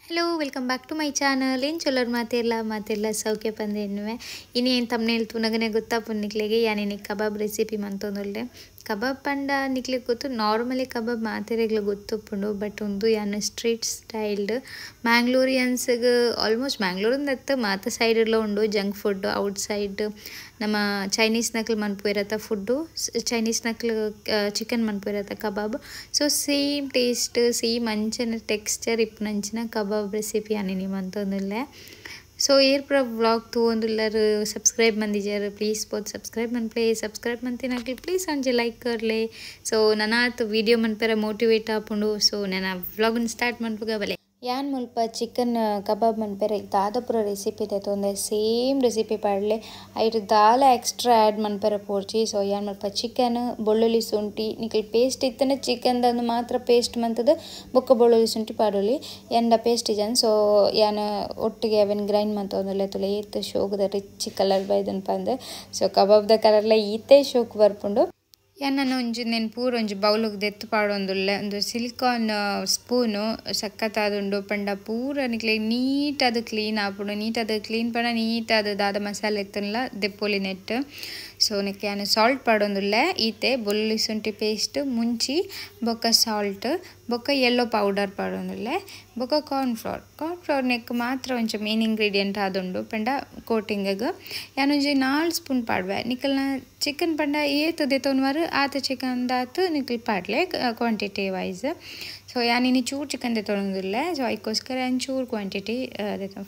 Hello welcome back to my channel. ಏನು ಚೊಲ್ಲೋರು ಮಾತಿಲ್ಲ ಸೌಖ್ಯ ಪಂದೆ ಎನ್ನುವೆ ಇನ್ನು ಏನು ತಮ್ಮನೇಲಿ ತುನಗನೆ ಗೊತ್ತಾಪು ನಿಕ್ಲೆಗೆ ಯಾನೇನಿ ಕಬಾಬ್ ರೆಸಿಪಿ ಮಂತೊಂದುಲ್ಲೆ ಕಬಾಬ್ ಪಂಡ ನಿಕ್ಲಿಗೆ ಗೊತ್ತು ನಾರ್ಮಲಿ ಕಬಾಬ್ ಮಾತೆರೆಗ್ಲು ಗೊತ್ತುಪ್ಪುಂಡು ಬಟ್ ಒಂದು ಯಾನ ಸ್ಟ್ರೀಟ್ ಸ್ಟೈಲ್ಡ್ ಮ್ಯಾಂಗ್ಳೂರಿಯನ್ಸ್ಗೆ ಆಲ್ಮೋಸ್ಟ್ ಮ್ಯಾಂಗ್ಳೂರಿಂದತ್ತು ಮಾತ ಸೈಡೆಲ್ಲ ಉಂಡು ಜಂಕ್ ಫುಡ್ ಔಟ್ ಸೈಡ್ ನಮ್ಮ ಚೈನೀಸ್ ನಕ್ಲು ಮನ್ಪುಯಿರತ್ತ ಫುಡ್ಡು ಚೈನೀಸ್ ನಕ್ಲು ಚಿಕನ್ ಮನ್ಪುಯಿರತ್ತ kebab so same taste same ಅಂಚನ ಟೆಕ್ಸ್ಚರ್ ಇಪ್ಪುನಂಚಿನ ಕಬಾಬ್ ರೆಸಿಪಿ ಆನಿ ಮಂತೊಂದುಲ್ಲೆ ಸೊ ಏರ್ ಪ್ರ ವ್ಲಾಗ್ ತೂವೊಂದುಲ್ಲರು ಸಬ್ಸ್ಕ್ರೈಬ್ ಮಂದಿಜಾರು ಪ್ಲೀಸ್ ಬೋದು ಸಬ್ಸ್ಕ್ರೈಬ್ ಮನ್ಪ್ಲೆ ಸಬ್ಸ್ಕ್ರೈಬ್ ಮಂತಿನಾಗ್ಲಿ ಪ್ಲೀಸ್ ಅಂಜೆ ಲೈಕ್ ಕರ್ಲೆ ಸೊ ನನಾತ್ ವಿಡಿಯೋ ಮನ್ಪೆರ ಮೋಟಿವೇಟ್ ಆಪುಂಡು ಸೊ ನಾನು ವ್ಲಾಗನ್ನು ಸ್ಟಾರ್ಟ್ ಮನ್ಪುಗ ಬಲೆ ಯಾನ್ ಮುಲ್ಪ ಚಿಕನ್ ಕಬಾಬ್ ಮನ್ಪೆರೆ ದಾದಪುರ ರೆಸಿಪಿ ತೊಂದೆ ಸೇಮ್ ರೆಸಿಪಿ ಪಾಡ್ಲೆ ಐಟ್ ದಾಲ ಎಕ್ಸ್ಟ್ರಾ ಆ್ಯಡ್ ಮನ್ಪೆರೆ ಪೋರ್ಚಿ ಸೊ ಯಾನ್ ಮುಲ್ಪ ಚಿಕನ್ ಬೆಳ್ಳುಳ್ಳಿ ಶುಂಠಿ ನಿಕ್ಲಿ ಪೇಸ್ಟ್ ಇತ್ತನೆ ಚಿಕನ್ದಂದು ಮಾತ್ರ ಪೇಸ್ಟ್ ಮಂತದ ಬೊಕ್ಕ ಬೆಳ್ಳುಳ್ಳಿ ಶುಂಠಿ ಪಾಡೊಲಿ ಎಂಡ ಪೇಸ್ಟ್ ಇಜನ್ ಸೊ ಯಾನ್ ಒಟ್ಟಿಗೆ ಅವೆನ್ ಗ್ರೈಂಡ್ ಮಂತೊಂದುಲ್ಲೆ ತುಲೆ ಈತ್ ಶೋಕದ ರಿಚ್ ಕಲರ್ ಬೈದನ್ ಪಂದೆ ಸೊ ಕಬಾಬ್ದ ಕಲರ್ಲ ಈತೆ ಶೋಕ್ ಬರ್ಪುಂಡು ನಾನು ಒಂಜಿ ನೆನ್ ಪೂರ ಒಂಜಿ ಬೌಲಿಗೆ ದೆತ್ತು ಪಾಡೊಂದುಲ್ಲೆ ಒಂದು ಸಿಲಿಕಾನ್ ಸ್ಪೂನು ಸಕ್ಕತ್ತಾದುಂಡು ಪಂಡ ಪೂರ ನಿಕ್ಲೆ ನೀಟ್ ಅದು ಕ್ಲೀನ್ ಆಪುಂಡು ನೀಟ್ ಅದು ಕ್ಲೀನ್ ಪಂಡ ನೀಟ್ ಅದು ದಾದ ಮಸಾಲೆ ಎತ್ತನ್ಲ ದೆಪ್ಪೊಲಿ ನೆಟ್ ಸೊ ನಿಕ್ಕೆ ನಾನು ಸಾಲ್ಟ್ ಪಾಡೊಂದುಲ್ಲೆ ಈತೆ ಬೆಳ್ಳುಳ್ಳಿ ಶುಂಠಿ ಪೇಸ್ಟ್ ಮುಂಚಿ ಬೊಕ್ಕ ಸಾಲ್ಟ್ ಬೊಕ್ಕ ಯೆಲ್ಲೋ ಪೌಡರ್ ಪಾಡೊಂದುಲ್ಲೆ ಬೊಕ್ಕ ಕಾರ್ನ್ಫ್ಲವರ್ ನೆಕ್ ಮಾತ್ರ ಒಂಚ ಮೇನ್ ಇಂಗ್ರೀಡಿಯೆಂಟ್ ಆದುಂಡು ಪಂಡ ಕೋಟಿಂಗಿಗೆ ಯಾನೊಂಜಿ 4 ಸ್ಪೂನ್ ಪಾಡ್ವೆ ನಿಕಲ್ನ ಚಿಕನ್ ಪಂಡ ಏತು ದೆತೊನ್ವಾರು ಆತ ಚಿಕನ್ ದಾತು ನಿಕ್ಲಿ ಪಾಡ್ಲೆ ಕ್ವಾಂಟಿಟಿ ವೈಸ್ ಸೊ ಯಾನಿನಿ ಚೂರು ಚಿಕನ್ ದೆತೊಂದುಲ್ಲೆ ಸೊ ಅದಕ್ಕೋಸ್ಕರ ಒಂಚೂರು ಕ್ವಾಂಟಿಟಿ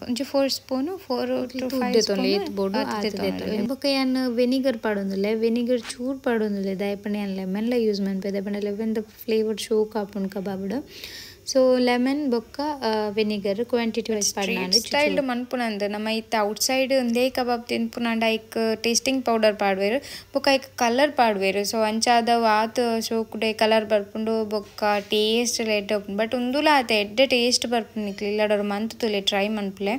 ಒಂಚೂರು 4 ಸ್ಪೂನು 4 to 5 ಸ್ಪೂನ್ ಬೊಕ್ಕ ಯಾನು ವೆನಿಗರ್ ಪಾಡೊಂದುಲ್ಲೆ ವೆನಿಗರ್ ಚೂರು ಪಾಡೊಂದುಲ್ಲೆ ದಯಪಂಡ ಯಾನು ಲೆಮನ್ಲ ಯೂಸ್ ಮನ್ಪೆ ದಯಪಂಡ ಲೆಮನ್ದ ಫ್ಲೇವರ್ ಶೋಕ್ ಆಪುಂಡು ಕಬಾಬ್ಡು ಸೊ ಲೆಮನ್ ಬೊಕ್ಕ ವೆನಿಗರ್ ಕ್ವಾಂಟಿಟಿ ವೈಸ್ ಪಾಡ್ನಾಂಡು ಸ್ಟೈಲ್ಡ್ ಮನ್ಪುನಂದು ನಮ್ಮ ಇತ್ತ ಔಟ್ ಸೈಡ್ ಒಂದೇ ಕಬಾಬ್ ತಿನ್ಪುನಾಂಡ ಐಕ್ ಟೇಸ್ಟಿಂಗ್ ಪೌಡರ್ ಪಾಡ್ವೆರು ಬೊಕ್ಕ ಐಕ್ ಕಲರ್ ಪಾಡ್ವೆರು ಸೊ ಅಂಚಾದ ಆತ ಶೋಕುಡೆ ಕಲರ್ ಬರ್ಪುಂಡು ಬೊಕ್ಕ ಟೇಸ್ಟ್ ಲೆಡ್ ಆಪುಂಡು ಬಟ್ ಉಂದುಲ ಆತ ಎಡ್ಡೆ ಟೇಸ್ಟ್ ಬರ್ಪುಂಡು ನಿಕ್ಲಿ ಇಲ್ಲಡೋರು ಮಂತ್ ತುಲೆ ಟ್ರೈ ಮನ್ಪುಲೆ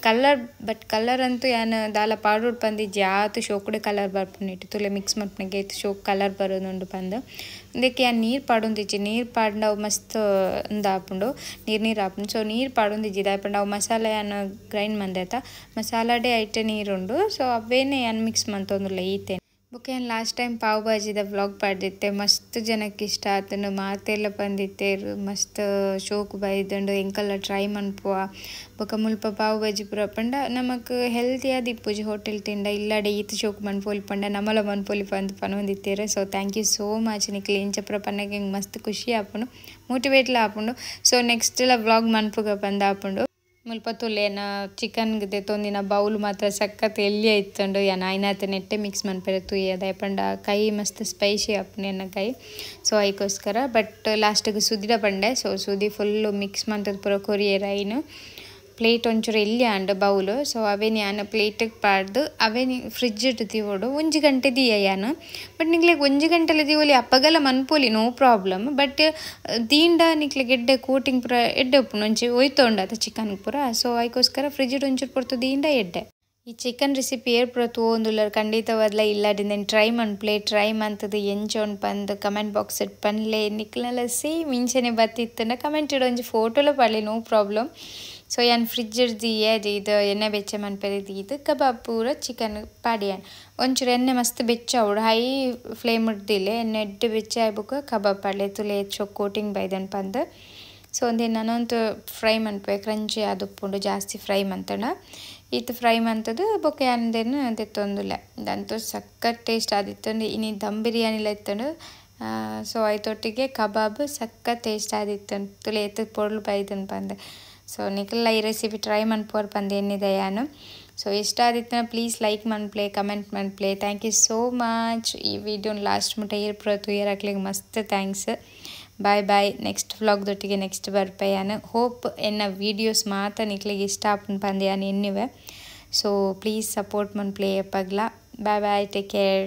ಕಲರ್ ಬಟ್ ಕಲರ್ ಅಂತೂ ಯಾನು ದಾಲ ಪಾಡೋಡು ಪಂದಿ ಜಾತು ಶೋಕುಡೆ ಕಲರ್ ಬರ್ಪುಂಡು ಇಟ್ಟು ತುಲೆ ಮಿಕ್ಸ್ ಮನ್ಪುನಗೆ ಶೋಕ್ ಕಲರ್ ಬರೋದುಂಡು ಪಂದು ಅದಕ್ಕೆ ಯಾನು ನೀರು ಪಾಡೊಂದಿಜ್ಜಿ ನೀರು ಪಾಡ್ನ ಅವು ಮಸ್ತ್ ಆಪುಂಡು ನೀರು ಆಪುಂಡು ಸೊ ನೀರು ಪಾಡೊಂದಿಜ್ಜಿ ದಾಯಪಂಡ ಅವು ಮಸಾಲೆ ಯಾನು ಗ್ರೈಂಡ್ ಮಂದೆತ ಮಸಾಲಡೆ ಐಟೆ ನೀರುಂಡು ಸೊ ಅವೇನೇ ಯಾನು ಮಿಕ್ಸ್ ಮಂತೊಂದುಲ್ಲೆ ಈತೆ ಬೊಕ್ಕ ಏನು ಲಾಸ್ಟ್ ಟೈಮ್ ಪಾವ್ ಭಾಜಿದ ವ್ಲಾಗ್ ಪಾಡ್ದಿತ್ತೆ ಮಸ್ತ್ ಜನಕ್ಕೆ ಇಷ್ಟ ಆತನು ಮಾತೆಲ್ಲ ಬಂದಿತ್ತೇರು ಮಸ್ತ್ ಶೋಕ್ ಬೈದಂಡು ಎಂಕಲ್ಲ ಟ್ರೈ ಮನ್ಪುವ ಬೊಕ್ಕ ಮುಲ್ಪ ಪಾವ್ ಭಾಜಿ ಪೂರ ಪಂಡ ನಮಕ್ ಹೆಲ್ತಿ ಆದ ಇಪ್ಪುಜಿ ಹೋಟೆಲ್ ತಿಂಡ ಇಲ್ಲಡೆ ಈತ್ ಶೋಕ್ ಮನ್ಪೋಲಿ ಪಂಡ ನಮಲ ಮನ್ಪೋಲಿ ಪಂದ್ ಪನೊಂದಿತ್ತೇರು so thank you so much ನಿಕ್ಲಿ ಇಂಚಪ್ರ ಪನ್ನಗೆ ಮಸ್ತ್ ಖುಷಿ ಆಪುಂಡು ಮೋಟಿವೇಟ್ಲ ಆಪುಂಡು ಸೊ ನೆಕ್ಸ್ಟ್ ಎಲ್ಲ ವ್ಲಾಗ್ ಮನ್ಪುಗ ಬಂದ ಆಪುಂಡು ಮುಲ್ಪ ತುಲೇನ ಚಿಕನ್ಗೆ ದೆತ್ತೊಂದಿನ ಬೌಲ್ ಮಾತ್ರ ಸಖತ್ ಎಲ್ಲಿ ಆಯ್ತಂಡು ಯಾನ ಐನಾತ ನೆಟ್ಟೆ ಮಿಕ್ಸ್ ಮನ್ಪೆರೆ ತುಯ್ಯ ದಯಪಂಡ ಕೈ ಮಸ್ತ್ ಸ್ಪೈಸಿ ಆಪುಂಡು ಎನ್ನ ಕೈ ಸೊ ಅದಕ್ಕೋಸ್ಕರ ಬಟ್ ಲಾಸ್ಟಿಗೆ ಸುದಿಡ ಪಂಡೆ ಸೊ ಸುದಿ ಫುಲ್ಲು ಮಿಕ್ಸ್ ಮಂತದ ಪೂರ ಕೊರಿಯರ್ ಐನು ಪ್ಲೇಟ್ ಒಂಚೂರು ಎಲ್ಲಿ ಆಂಡು ಬೌಲು ಸೊ ಅವೇನು ಯಾನು ಪ್ಲೇಟಿಗೆ ಪಾಡ್ದು ಅವೇನು ಫ್ರಿಜ್ ಇಟ್ಟು ತೀವೋಡು 1 ಗಂಟೆ ದಿಯ ಯಾನು ಬಟ್ ನಿಕ್ಲೆಗೆ 1 ಗಂಟೆಲೆ ದಿವೋಲಿ ಅಪ್ಪಗೆಲ್ಲ ಮನ್ಪೋಲಿ ನೋ ಪ್ರಾಬ್ಲಮ್ ಬಟ್ ದೀಂಡ ನಿಕ್ಲೆಗೆ ಎಡ್ಡೆ ಕೋಟಿಂಗ್ ಪೂರ ಎಡ್ಡೆ ಉಪ್ಪು ಒಂಚಿ ಒಯ್ತೊಂಡು ಅದು ಚಿಕನ್ ಪೂರ ಸೊ ಅದಕ್ಕೋಸ್ಕರ ಫ್ರಿಜ್ ಇಟ್ಟು ಒಂಚೂರು ಪೊರ್ತು ದೀಂಡ ಎಡ್ಡೆ ಈ ಚಿಕನ್ ರೆಸಿಪಿ ಏರ್ ಪೂರ ತೋಂದುಲ್ಲರು ಖಂಡಿತವಾದ್ಲ ಇಲ್ಲಾಡಿಂದೇನು ಟ್ರೈ ಮನ್ಪ್ಲೆ ಟ್ರೈ ಮಂತದ್ದು ಎಂಚೋಂಡು ಪಂದು ಕಮೆಂಟ್ ಬಾಕ್ಸ್ ಇಟ್ಟು ಪನ್ಲೆ ನಿಕ್ಲೆಲ್ಲ ಸೇಮ್ ಇಂಚನೆ ಬತ್ತಿತ್ತಂಡ ಕಮೆಂಟ್ ಇಡೋ ಒಂಜಿ ಫೋಟೋಲ ಪಾಡ್ಲಿ ನೋ ಪ್ರಾಬ್ಲಮ್ ಸೊ ಯಾನ್ ಫ್ರಿಜ್ ಇಡ್ದಿಯೇ ಇದು ಎಣ್ಣೆ ಬೆಚ್ಚ ಮನ್ಪೆರಿದ್ದು ಇದು ಕಬಾಬ್ ಪೂರ ಚಿಕನ್ ಪಾಡಿಯಾನ್ ಒಂಚೂರು ಎಣ್ಣೆ ಮಸ್ತ್ ಬೆಚ್ಚ ಅವಡು ಹೈ ಫ್ಲೇಮ್ ಇಡ್ದಿಲ್ಲ ಎಣ್ಣೆ ಎಡ್ಡೆ ಬೆಚ್ಚ ಆಗ್ಬೇಕು ಕಬಾಬ್ ಪಾಡ್ಲೆ ತುಲೆ ಚೊಕ್ ಕೋಟಿಂಗ್ ಬೈದನ್ ಪಂದು ಸೊ ಒಂದೇ ನಾನೊಂದು ಫ್ರೈ ಮನ್ಪೆ ಕ್ರಂಚಿ ಆದುಪ್ಪುಂಡು ಜಾಸ್ತಿ ಫ್ರೈ ಮಂತಣ ಈತ ಫ್ರೈ ಮಂತದ್ದು ಬೊಕ್ಕ ಯಾನ್ದೇನು ದೆತ್ತೊಂದುಲ್ಲ ಇದಂತೂ ಸಖತ್ ಟೇಸ್ಟ್ ಆದಿತ್ತಂಡು ಇನ್ನು ದಮ್ ಬಿರಿಯಾನಿಲ ಇತ್ತಂಡು ಸೊ ಐತೊಟ್ಟಿಗೆ ಕಬಾಬ್ ಸಖತ್ ಟೇಸ್ಟ್ ಆದಿತ್ತಂಡು ತುಲೆ ಎತ್ತು ಪೊರ್ಲು ಬೈದನ್ ಪಂದೆ ಸೊ ನಿಕಲ್ಲ ಈ ರೆಸಿಪಿ ಟ್ರೈ ಮನ್ಪೋರ್ ಪಂದು ಏನಿದೆ ಯಾನು ಸೊ ಇಷ್ಟ ಆದಿತ್ತನ ಪ್ಲೀಸ್ ಲೈಕ್ ಮನ್ಪ್ಲೆ ಕಮೆಂಟ್ ಮನ್ಪ್ಲೆ ಥ್ಯಾಂಕ್ ಯು ಸೋ ಮಚ್ ಈ ವಿಡಿಯೋನ ಲಾಸ್ಟ್ ಮುಟ್ಟ ಏರ್ ತುಯರ್ ಹಾಕ್ಲಿಕ್ಕೆ ಮಸ್ತ್ ಥ್ಯಾಂಕ್ಸ್ ಬಾಯ್ ಬಾಯ್ ನೆಕ್ಸ್ಟ್ ವ್ಲಾಗ್ದೊಟ್ಟಿಗೆ ನೆಕ್ಸ್ಟ್ ಬರ್ಪೆ ಯಾನು ಹೋಪ್ ಎನ್ನ ವೀಡಿಯೋಸ್ ಮಾತ್ರ ನಿಕ್ಲಿಗೆ ಇಷ್ಟ ಆಪನ್ ಪಂದು ಯಾನು ಎನ್ನಿವೆ ಸೊ ಪ್ಲೀಸ್ ಸಪೋರ್ಟ್ ಮನ್ಪ್ಲೆ ಎಪ್ಪಗ್ಲ ಬಾಯ್ ಬಾಯ್ ಟೇಕ್ ಕೇರ್